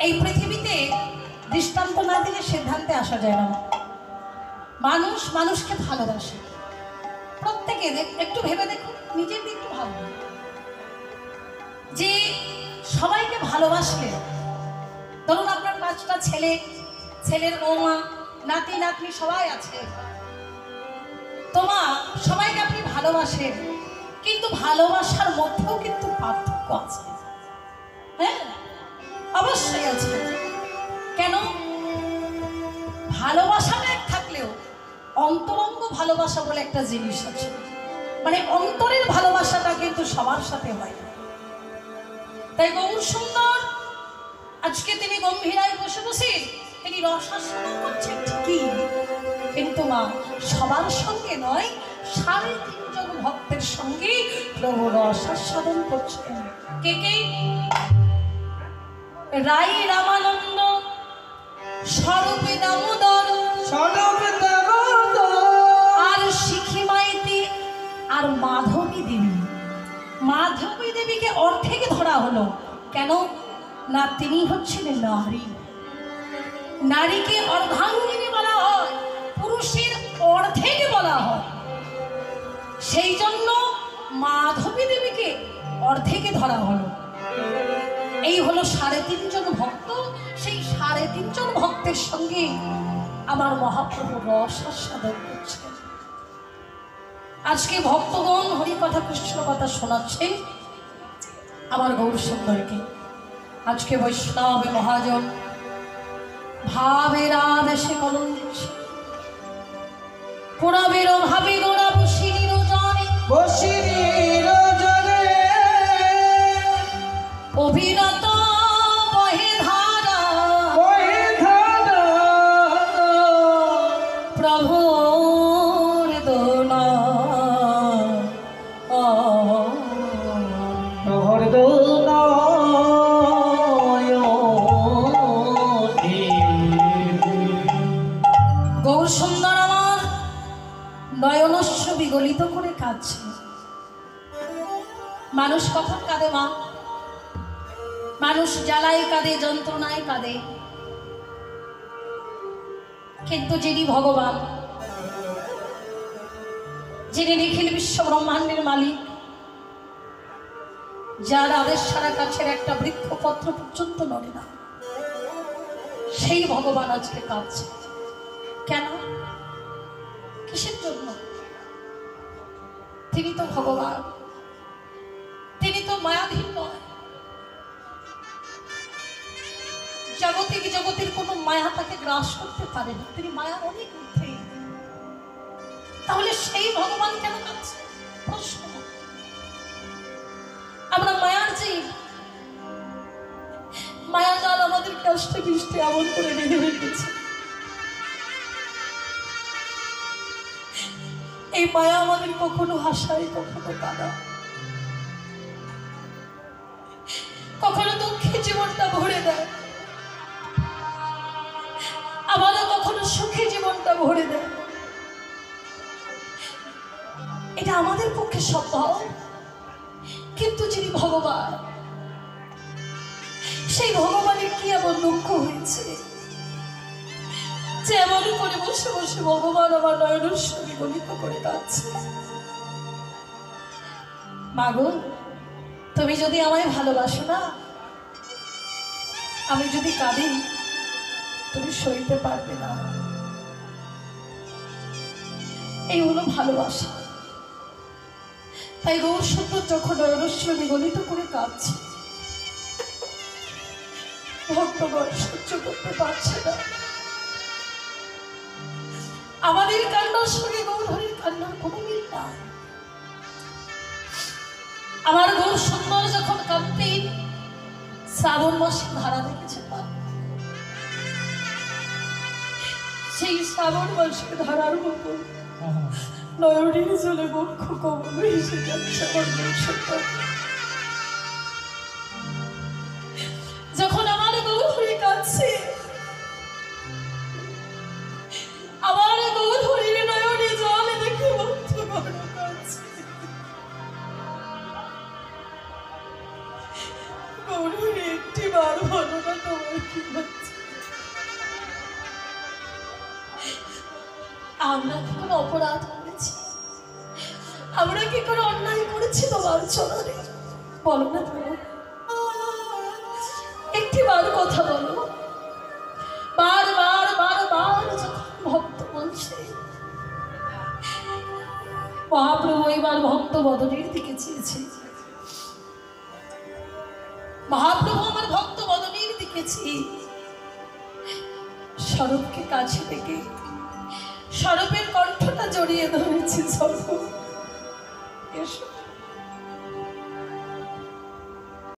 এই পৃথিবীতে দৃষ্টান্ত না দিলে সিদ্ধান্তে আসা যায় না। মানুষ মানুষকে ভালোবাসে, প্রত্যেকে। একটু ভেবে দেখুন, নিজের দিকে একটু ভাবুন যে সবাইকে ভালোবাসলে, ধরুন আপনার 5টা ছেলে, ছেলের বৌমা, নাতি নাতনি সবাই আছে, তোমার সবাইকে আপনি ভালোবাসেন, কিন্তু ভালোবাসার মধ্যেও কিন্তু পার্থক্য আছে। হ্যাঁ, অবশ্যই আছে। কেন? ভালোবাসাটা এক থাকলেও অন্তরঙ্গ ভালোবাসা বলে একটা জিনিস আছে, মানে অন্তরের ভালোবাসাটা কিন্তু সবার সাথে হয় না। তাই গৌর সুন্দর আজকে তিনি গম্ভীরায় বসে বসে তিনি রসাস্বাদন করছেন ঠিকই, কিন্তু মা সবার সঙ্গে নয়, 3.5 জন ভক্তের সঙ্গে প্রভু রসাস্বাদন করছেন। কে কে? রাই রামানন্দ, স্বরূপ দামোদর, আর শিখি মাইতি, আর মাধবী দেবী। মাধবী দেবীকে অর্ধেকে ধরা হলো কেন? না, তিনি হচ্ছেন নারী। নারীকে অর্ধাঙ্গিনী বলা হয়, পুরুষের অর্ধেক বলা হয়। সেই জন্য মাধবী দেবীকে অর্ধেকে ধরা হলো। এই হলো 3.5 জন ভক্ত। সেই 3.5 জন ভক্তের সঙ্গে আমার মহাপ্রভু রস আস্বাদন করছেন। আজকে ভক্তগণ হরি কথা কৃষ্ণ কথা শোনাচ্ছে আমার গৌর সুন্দরকে। আজকে বৈষ্ণব মহাজন ভাবের আদেশে কলম দিচ্ছে, পুরাবের ভাবে গোড়া বসির জনে অবিরত বহে ধারা প্রভুর দোলা, প্রভুর দোলা। গৌর সুন্দর আমার নয়নস্য বিগলিত করে কাঁদছে। মানুষ কখন কাঁদে মা? মানুষ জ্বালায় কাঁদে, যন্ত্রণায় কাঁদে, কিন্তু যিনি ভগবান, যিনি নিখিল বিশ্ব ব্রহ্মাণ্ডের মালিক, যার আদেশ ছাড়া কাছের একটা বৃক্ষপত্র পর্যন্ত নড়ে না, সেই ভগবান আজকে কাঁদছে। কেন? কিসের জন্য? তিনি তো ভগবান, তিনি তো মায়াধীন নয়। জাগতিক জগতের কোনো মায়া তাকে গ্রাস করতে পারে না, তিনি মায়ার অনেক ঊর্ধ্বে। তাহলে সেই ভগবান কেন কাঁদছে? প্রশ্ন। আমরা মায়ার জীব, মায়াজাল আমাদের কষ্টে বৃষ্টি এমন করে বেঁধে রেখেছে। এই মায়া আমাদের কখনো হাসায়, কখনো কাঁদা, কখনো দুঃখে জীবনটা ভরে দেয়, আবারও কখনো সুখে জীবনটা ভরে দেয়। এটা আমাদের পক্ষে সম্ভব, কিন্তু যিনি ভগবান, সেই ভগবানের কি এমন দুঃখ হয়েছে যে এমন করে বসে বসে ভগবান আমার নয়নস্য বিগলিত করে কাঁদছে? মাগো, তুমি যদি আমায় ভালোবাসো না, আমি যদি কাঁদি, তুমি সইতে পারবে না। এই হলো ভালোবাসা। তাই গৌর সুন্দর যখন নয়নস্য বিগলিত করে কাঁদছে, ভক্তগণ সহ্য করতে পারছে না। আমাদের কান্নার সঙ্গে গৌরহরির কান্নার কোনো মিল না। আমার গৌর সুন্দর যখন কাঁদতেন, শ্রাবণ মাসে ধারা দেখেছে না, সেই শ্রাবণ মাসে ধারার মতো নয়নের জলে বক্ষ কমল এসে যাচ্ছে আমার গৌর সুন্দর। যখন আমার গৌরহরি কাঁদছে, আমার গৌরহরির নয়নে জল দেখে ভক্তগণ কাঁদছে। গৌরহরি একটি বার বলো না তোমার আমরা কি কোনো অপরাধ করেছি? আমরা কি কোনো অন্যায় করেছি তোমার চরণে? বলো না তুমি, একটিবার কথা বলো। বারবার বারবার যখন ভক্ত বলছে, মহাপ্রভু এবার ভক্ত বদনের দিকে চেয়েছে। মহাপ্রভু আমার ভক্ত বদনের দিকে চেয়ে স্বরূপকে কাছে থেকে স্বরূপের কণ্ঠটা জড়িয়ে ধরেছে। স্বরূপ এসো।